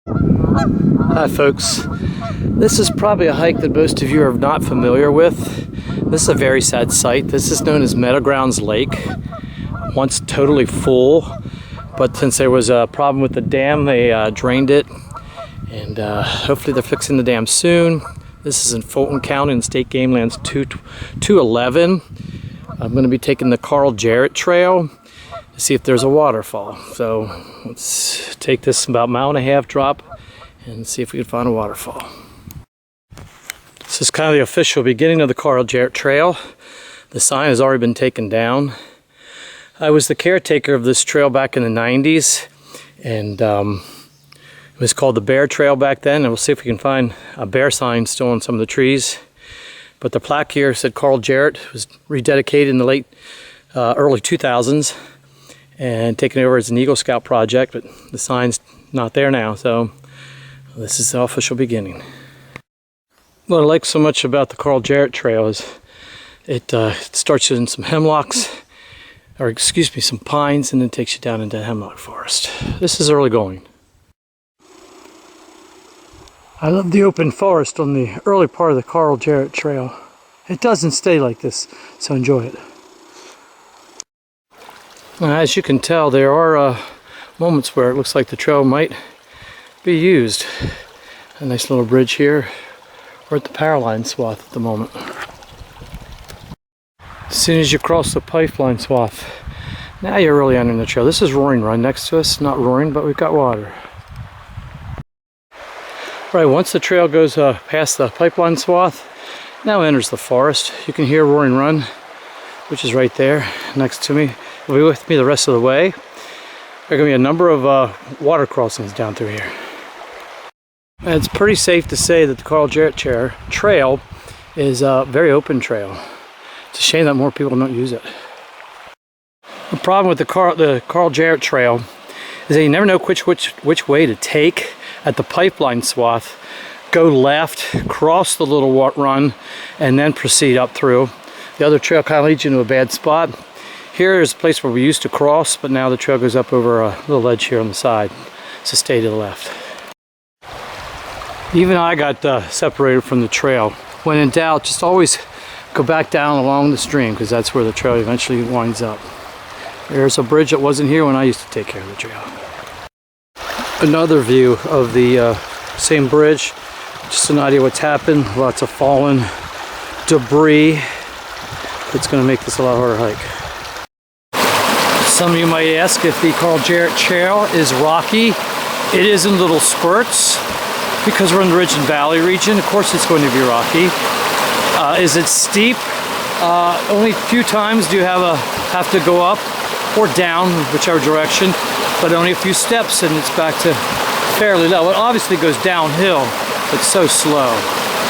Hi folks, this is probably a hike that most of you are not familiar with. This is a very sad site. This is known as Meadow Grounds Lake. Once totally full, but since there was a problem with the dam, they drained it, and hopefully they're fixing the dam soon. This is in Fulton County in State Game Lands 211. I'm going to be taking the Jarrett trail to see if there's a waterfall. So let's take this about 1.5 mile drop and see if we can find a waterfall. This is kind of the official beginning of the Jarrett trail. The sign has already been taken down. I was the caretaker of this trail back in the 90s, and it was called the Bear Trail back then, and we'll see if we can find a bear sign still on some of the trees. But the plaque here said Jarrett. It was rededicated in the late early 2000s and taken over as an Eagle Scout project, but the sign's not there now, so this is the official beginning. What I like so much about the Jarrett trail is it starts in some hemlocks, or excuse me, some pines, and then takes you down into hemlock forest. This is early going. I love the open forest on the early part of the Jarrett trail. It doesn't stay like this, so enjoy it. As you can tell, there are moments where it looks like the trail might be used. A nice little bridge here. We're at the power line swath at the moment. As soon as you cross the pipeline swath, now you're really entering the trail. This is Roaring Run next to us. Not roaring, but we've got water. Right, once the trail goes past the pipeline swath, now enters the forest. You can hear Roaring Run, which is right there next to me. Will be with me the rest of the way. There are going to be a number of water crossings down through here. And it's pretty safe to say that the Jarrett trail is a very open trail. It's a shame that more people don't use it. The problem with the Jarrett trail is that you never know which way to take at the pipeline swath. Go left, cross the little run, and then proceed up through. The other trail kind of leads you into a bad spot. Here is a place where we used to cross, but now the trail goes up over a little ledge here on the side. So stay to the left. Even I got separated from the trail. When in doubt, just always go back down along the stream, because that's where the trail eventually winds up. There's a bridge that wasn't here when I used to take care of the trail. Another view of the same bridge. Just an idea what's happened. Lots of fallen debris. It's going to make this a lot harder hike. Some of you might ask if the Jarrett trail is rocky. It is in little spurts because we're in the Ridge and Valley region. Of course it's going to be rocky. Is it steep? Only a few times do you have to go up or down, whichever direction, but only a few steps and it's back to fairly level. It obviously goes downhill, but so slow.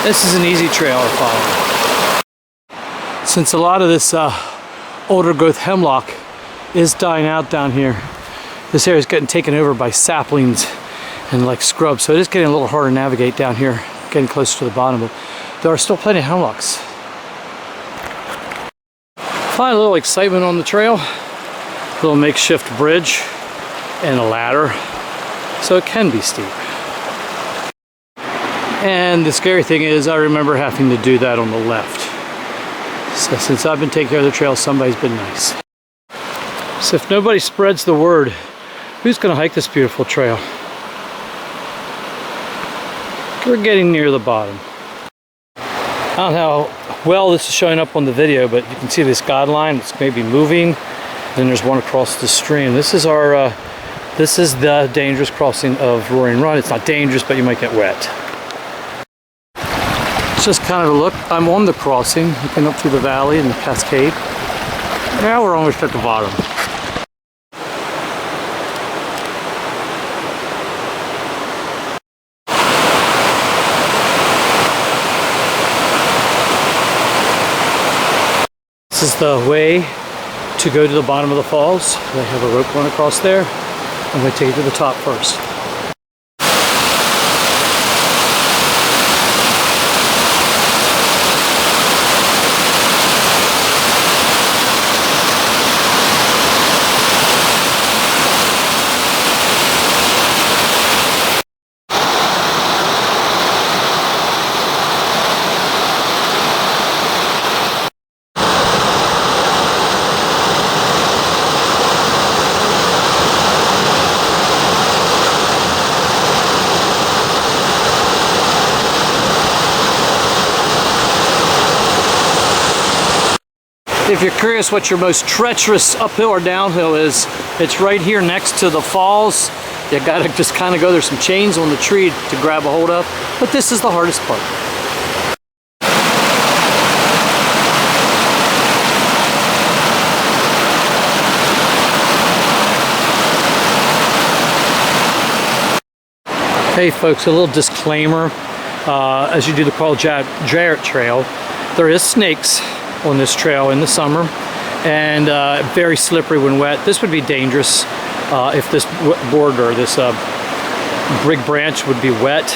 This is an easy trail to follow. Since a lot of this older growth hemlock is dying out down here, this area is getting taken over by saplings and like scrub, so it is getting a little harder to navigate down here, getting closer to the bottom, but there are still plenty of hemlocks. Find a little excitement on the trail, a little makeshift bridge and a ladder, so it can be steep. And the scary thing is I remember having to do that on the left. So since I've been taking care of the trail, somebody's been nice. So if nobody spreads the word, who's going to hike this beautiful trail? We're getting near the bottom. I don't know how well this is showing up on the video, but you can see this guideline. It's maybe moving. Then there's one across the stream. This is the dangerous crossing of Roaring Run. It's not dangerous, but you might get wet. It's just kind of a look. I'm on the crossing, looking up through the valley and the cascade. Now we're almost at the bottom. This is the way to go to the bottom of the falls. They have a rope going across there. I'm going to take you to the top first. If you're curious what your most treacherous uphill or downhill is, it's right here next to the falls. You gotta just kind of go, there's some chains on the tree to grab a hold of, but this is the hardest part. Hey folks, a little disclaimer. As you do the Jarrett trail, there is snakes on this trail in the summer, and very slippery when wet. This would be dangerous if this board or this big branch would be wet,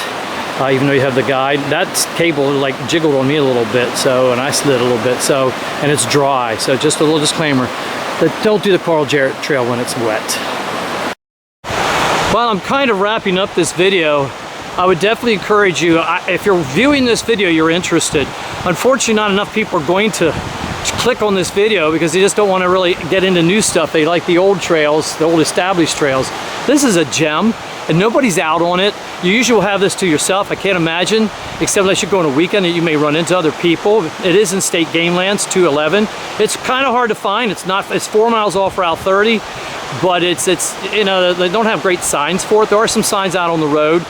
even though you have the guide. That cable like jiggled on me a little bit, so, and I slid a little bit, so, and it's dry. So just a little disclaimer that don't do the Jarrett trail when it's wet. While I'm kind of wrapping up this video, I would definitely encourage you, if you're viewing this video, you're interested. Unfortunately, not enough people are going to click on this video because they just don't want to really get into new stuff. They like the old trails, the old established trails. This is a gem, and nobody's out on it. You usually will have this to yourself, I can't imagine, except unless you go on a weekend and you may run into other people. It is in state game lands, 211. It's kind of hard to find. It's 4 miles off Route 30, but it's you know, they don't have great signs for it. There are some signs out on the road,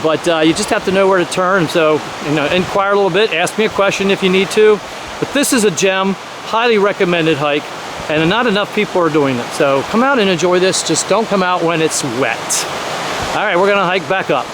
but you just have to know where to turn. So, you know, inquire a little bit, ask me a question if you need to. But this is a gem, highly recommended hike, and not enough people are doing it. So come out and enjoy this. Just don't come out when it's wet. All right, we're gonna hike back up.